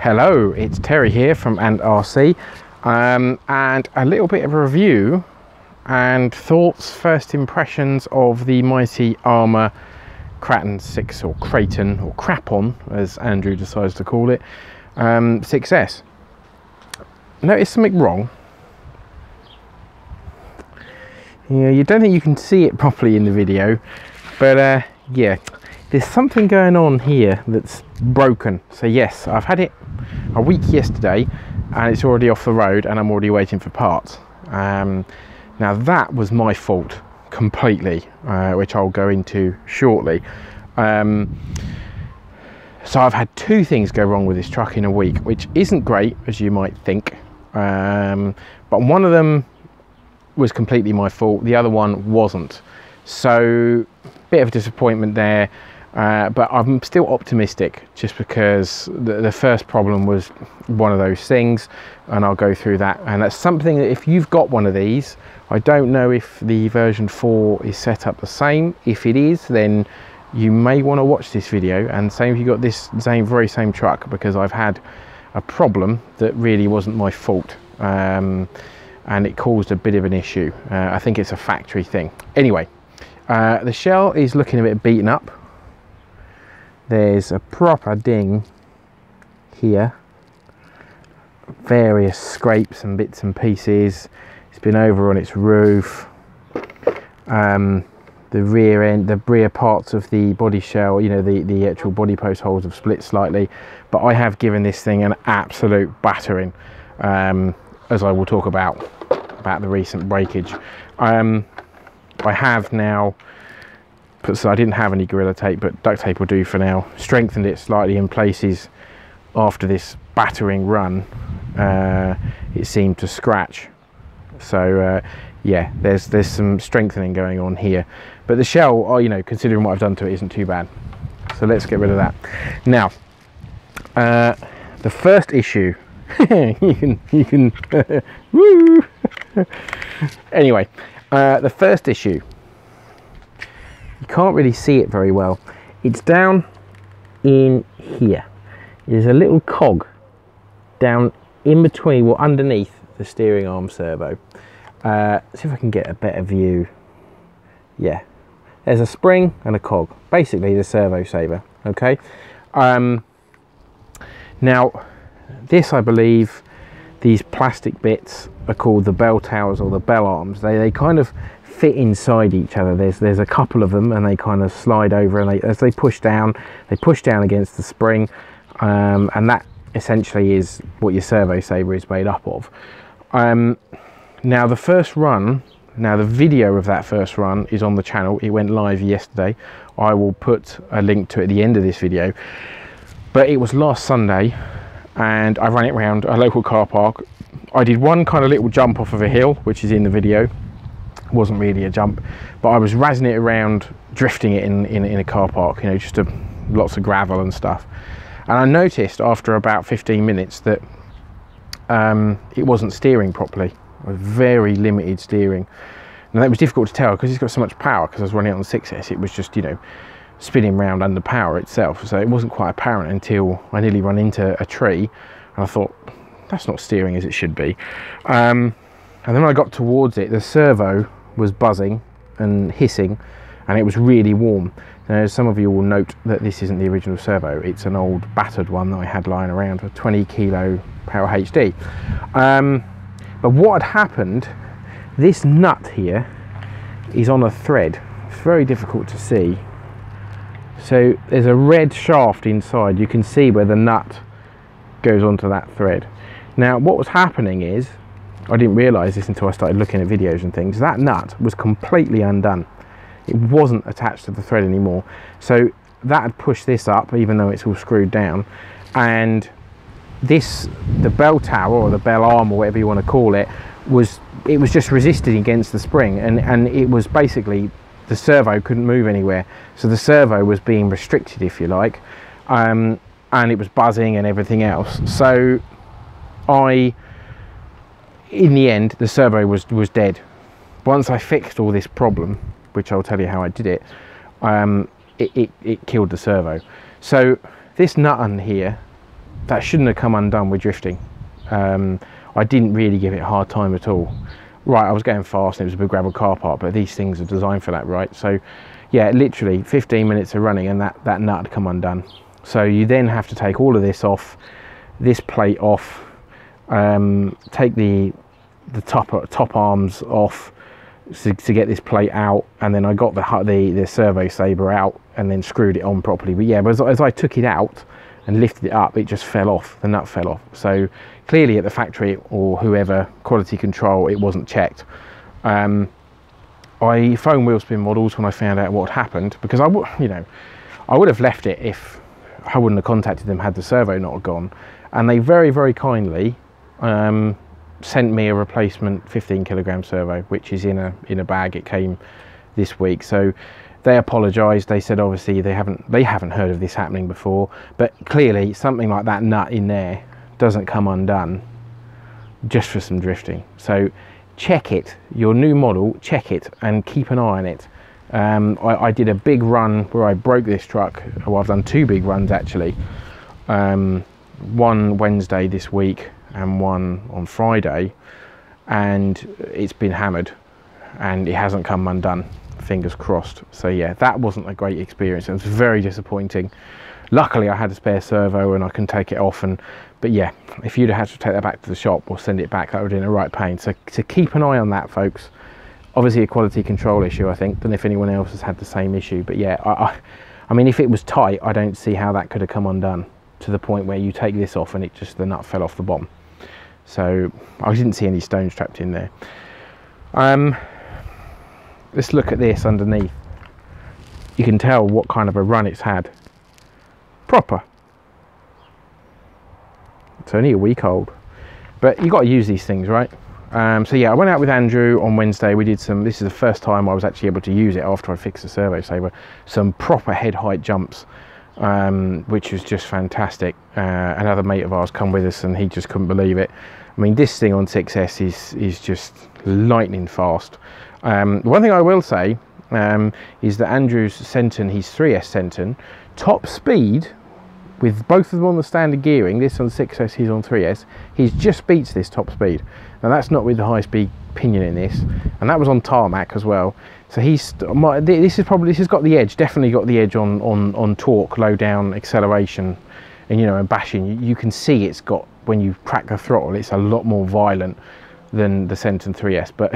Hello, it's Terry here from RC, and a little bit of a review and thoughts, first impressions of the mighty Arrma Kraton 6, or Kraton, or Kraton as Andrew decides to call it, 6S. Notice something wrong? Yeah, you don't think you can see it properly in the video, but yeah, there's something going on here that's broken. So yes, I've had it a week yesterday and it's already off the road and I'm already waiting for parts. Now that was my fault completely, which I'll go into shortly. So I've had two things go wrong with this truck in a week, which isn't great, as you might think, but one of them was completely my fault, the other one wasn't. So bit of disappointment there, but I'm still optimistic, just because the first problem was one of those things, and I'll go through that. And that's something that if you've got one of these, I don't know if the version 4 is set up the same. If it is, then you may want to watch this video, and same if you got this very same truck, because I've had a problem that really wasn't my fault, and it caused a bit of an issue. I think it's a factory thing. Anyway, the shell is looking a bit beaten up. There's a proper ding here, various scrapes and bits and pieces. It's been over on its roof. The rear end, the rear parts of the body shell, you know, the actual body post holes have split slightly, but I have given this thing an absolute battering, as I will talk about the recent breakage. I have now put, so I didn't have any Gorilla Tape, but duct tape will do for now, strengthened it slightly in places. After this battering run, it seemed to scratch. So yeah, there's some strengthening going on here, but the shell, you know, considering what I've done to it, isn't too bad. So let's get rid of that. Now, the first issue, you can woo. Anyway, the first issue, you can't really see it very well. It's down in here. There's a little cog down in between, well, underneath the steering arm servo. See if I can get a better view. Yeah, there's a spring and a cog, basically the servo saver. Okay. Now this, I believe, these plastic bits are called the bell towers or the bell arms. They kind of fit inside each other. There's a couple of them, and they kind of slide over, and as they push down against the spring, and that essentially is what your servo saver is made up of. Now the first run, the video of that first run is on the channel. It went live yesterday. I will put a link to it at the end of this video, but it was last Sunday, and I ran it around a local car park. I did one kind of little jump off of a hill, which is in the video. Wasn't really a jump, but I was razzing it around, drifting it in a car park, you know, just lots of gravel and stuff. And I noticed after about 15 minutes that it wasn't steering properly. Very limited steering. Now that was difficult to tell because it's got so much power, because I was running it on the 6S. It was just, you know, spinning round under power itself, so it wasn't quite apparent until I nearly run into a tree, and I thought, that's not steering as it should be. And then when I got towards it, the servo was buzzing and hissing, and it was really warm. Now, some of you will note that this isn't the original servo. It's an old battered one that I had lying around, a 20 kilo Power HD. But what had happened, this nut here is on a thread. It's very difficult to see. So there's a red shaft inside. You can see where the nut goes onto that thread. Now what was happening is, I didn't realise this until I started looking at videos and things, that nut was completely undone. It wasn't attached to the thread anymore. So that had pushed this up, even though it's all screwed down. And this, the bell tower or the bell arm or whatever you want to call it, was just resisting against the spring, and it was basically, the servo couldn't move anywhere. So the servo was being restricted, if you like, and it was buzzing and everything else. So in the end, the servo was dead. Once I fixed all this problem, which I'll tell you how I did it, it killed the servo. So this nut on here that shouldn't have come undone with drifting. I didn't really give it a hard time at all. Right, I was going fast and it was a big gravel car park, but these things are designed for that, right? So yeah, literally 15 minutes of running and that nut had come undone. So you then have to take all of this off, this plate off, take the top arms off to get this plate out, and then I got the servo saber out and then screwed it on properly. But yeah, but as I took it out and lifted it up, it just fell off, the nut fell off. So clearly at the factory or whoever, quality control, it wasn't checked. I phoned Wheelspin Models when I found out what had happened, because I would have left it if I wouldn't have contacted them had the servo not gone. And they very, very kindly sent me a replacement 15 kilogram servo, which is in a bag. It came this week. So they apologized. They said obviously they haven't heard of this happening before, but clearly something like that nut in there doesn't come undone just for some drifting. So check it, your new model, check it and keep an eye on it. I did a big run where I broke this truck. Well, I've done 2 big runs actually, one Wednesday this week and one on Friday, and it's been hammered and it hasn't come undone, fingers crossed. So yeah, that wasn't a great experience. It was very disappointing. Luckily I had a spare servo and I can take it off, but yeah, if you'd have had to take that back to the shop or send it back, that would have been a right pain. So to keep an eye on that, folks. Obviously a quality control issue, I think. Don't know if anyone else has had the same issue, but yeah, I mean, if it was tight, I don't see how that could have come undone to the point where you take this off and the nut fell off the bottom. So I didn't see any stones trapped in there. Let's look at this underneath. You can tell what kind of a run it's had. Proper. It's only a week old, but you got to use these things, right? So yeah, I went out with Andrew on Wednesday. We did this is the first time I was actually able to use it after I fixed the servo saver. Some proper head height jumps, which was just fantastic. Another mate of ours come with us and he just couldn't believe it. I mean, this thing on 6S is just lightning fast. One thing I will say is that Andrew's Centon, his 3S Centon, top speed with both of them on the standard gearing, this on 6S, he's on 3S, he just beats this top speed. Now that's not with the high speed pinion in this, and that was on tarmac as well. So this has got the edge, definitely got the edge on torque, low down acceleration, and and bashing. You can see it's got, when you crack the throttle, it's a lot more violent than the Centon 3S. But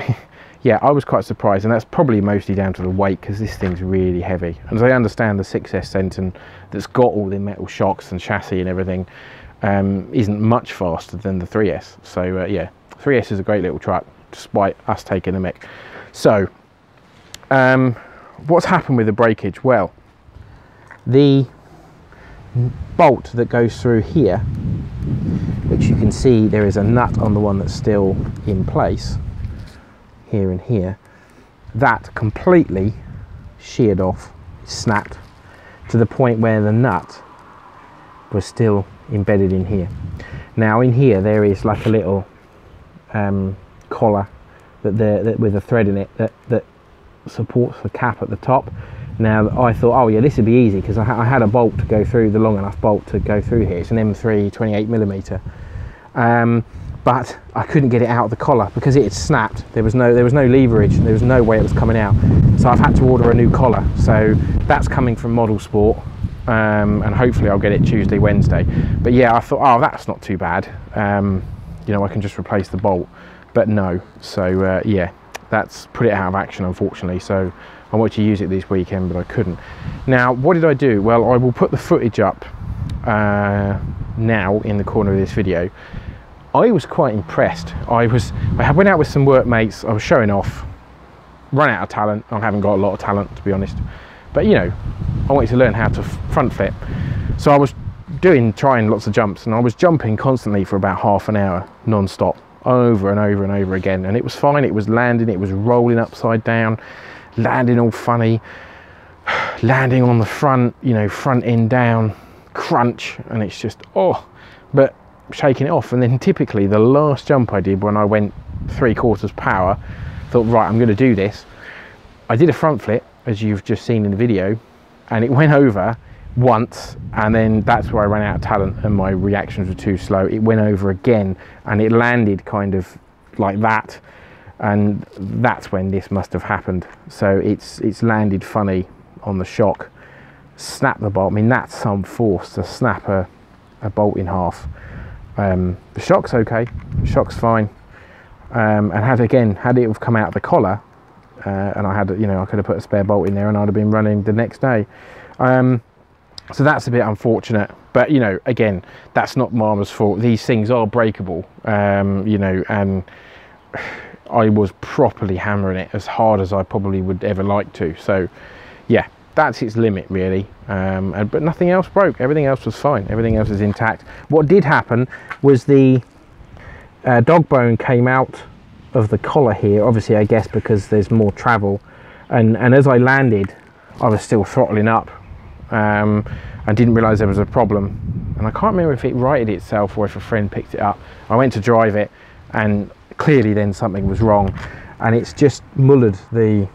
yeah, I was quite surprised, and that's probably mostly down to the weight, because this thing's really heavy. And as I understand, the 6S Centon that's got all the metal shocks and chassis and everything isn't much faster than the 3S. So yeah, 3S is a great little truck, despite us taking the mick. So what's happened with the breakage? Well, the bolt that goes through here, which you can see there is a nut on the one that's still in place, here and here, that completely sheared off, snapped, to the point where the nut was still embedded in here. Now in here there is like a little collar that with a thread in it that supports the cap at the top. Now I thought, oh yeah, this would be easy, because I had a bolt to go through, the long enough bolt to go through here. It's an M3 28mm, but I couldn't get it out of the collar because it had snapped. There was no leverage, there was no way it was coming out. So I've had to order a new collar. So that's coming from Model Sport, and hopefully I'll get it Tuesday, Wednesday. But yeah, I thought, oh, that's not too bad. I can just replace the bolt, but no. So yeah, that's put it out of action, unfortunately. So I wanted to use it this weekend, but I couldn't. Now, what did I do? Well, I will put the footage up now in the corner of this video. I was quite impressed. I went out with some workmates. I was showing off, run out of talent. I haven't got a lot of talent, to be honest, but I wanted to learn how to front flip. So I was trying lots of jumps, and I was jumping constantly for about half an hour non-stop, over and over and over again, and it was fine. It was landing, it was rolling upside down, landing all funny, landing on the front, front end down, crunch, and it's just, but shaking it off. And then typically the last jump I did, when I went 3/4 power, thought, right, I'm going to do this. I did a front flip, as you've just seen in the video, and it went over once, and then that's where I ran out of talent and my reactions were too slow. It went over again and it landed kind of like that, and that's when this must have happened. So it's landed funny on the shock, snap the bolt. I mean, that's some force to snap a bolt in half. The shock's okay, the shock's fine, and had it have come out of the collar, and I had, you know, I could have put a spare bolt in there and I'd have been running the next day. So that's a bit unfortunate, but you know, again, that's not Arrma's fault. These things are breakable, you know, and I was properly hammering it as hard as I probably would ever like to. So yeah, that's its limit really. But nothing else broke. Everything else was fine. Everything else is intact. What did happen was the dog bone came out of the collar here, obviously, I guess because there's more travel, and as I landed I was still throttling up. I didn't realise there was a problem, and I can't remember if it righted itself or if a friend picked it up. I went to drive it and clearly then something was wrong, and it's just mullered the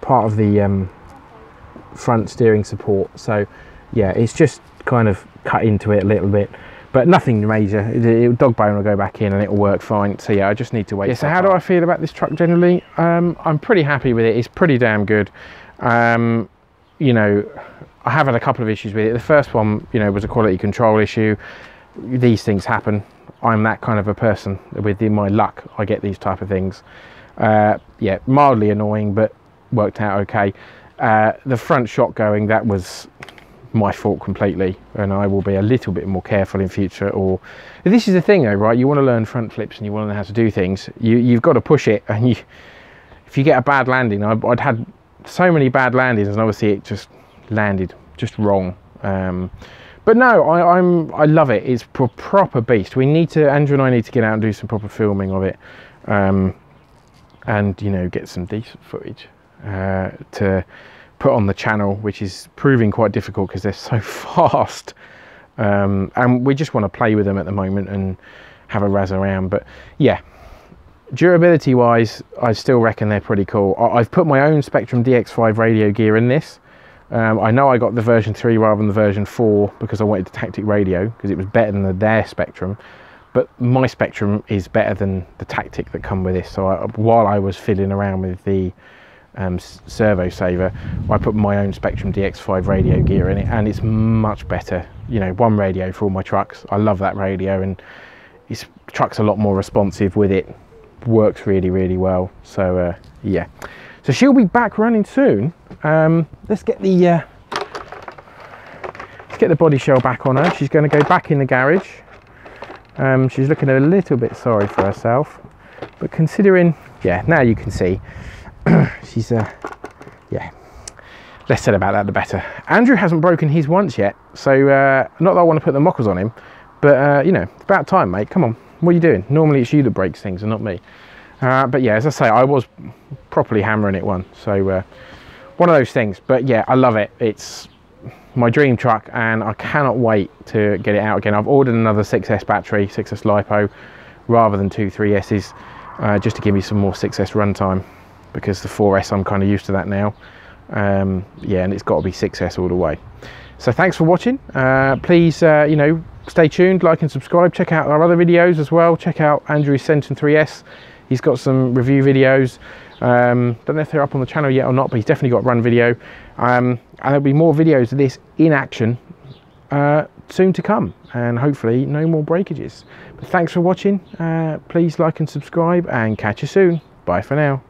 part of the front steering support. So yeah, it's just kind of cut into it a little bit, but nothing major. Dog bone will go back in and it'll work fine. So yeah, I just need to wait. Yeah, so how do I feel about this truck generally? I'm pretty happy with it. It's pretty damn good. You know, I have had a couple of issues with it. The first one, you know, was a quality control issue. These things happen. I'm that kind of a person. Within my luck, I get these type of things. Yeah, mildly annoying, but worked out okay. The front shock going, that was my fault completely, and I will be a little bit more careful in future. Or this is the thing though, right? You want to learn front flips and you want to know how to do things. You've got to push it, and if you get a bad landing, I'd had so many bad landings, and obviously it just landed just wrong. But no, I love it. It's a proper beast. Andrew and I need to get out and do some proper filming of it, and you know, get some decent footage to put on the channel, which is proving quite difficult because they're so fast, and we just want to play with them at the moment and have a razz around. But yeah, durability wise, I still reckon they're pretty cool. I've put my own Spectrum DX5 radio gear in this. I know I got the version 3 rather than the version 4 because I wanted the Tactic radio, because it was better than their Spectrum, but my Spectrum is better than the Tactic that come with this. So while I was fiddling around with the Servo Saver, I put my own Spectrum DX5 radio gear in it, and it's much better. You know, one radio for all my trucks. I love that radio, and this truck's a lot more responsive with it. Works really, really well. So yeah, so she'll be back running soon. Let's get the body shell back on her. She's going to go back in the garage. She's looking a little bit sorry for herself, but considering, yeah, now you can see she's yeah, less said about that the better. Andrew hasn't broken his once yet, so not that I want to put the mockers on him, but you know, it's about time, mate. Come on, what are you doing? Normally it's you that breaks things and not me. But yeah, as I say, I was properly hammering it one, so one of those things. But yeah, I love it. It's my dream truck, and I cannot wait to get it out again. I've ordered another 6S battery, 6S LiPo, rather than 2 3Ss, just to give me some more 6S runtime, because the 4S, I'm kind of used to that now. Yeah, and it's got to be 6S all the way. So thanks for watching. Please, you know, stay tuned, like and subscribe. Check out our other videos as well. Check out Andrew's Centum 3S. He's got some review videos. Don't know if they're up on the channel yet or not, but he's definitely got a run video. And there'll be more videos of this in action soon to come, and hopefully no more breakages. But thanks for watching. Please like and subscribe, and catch you soon. Bye for now.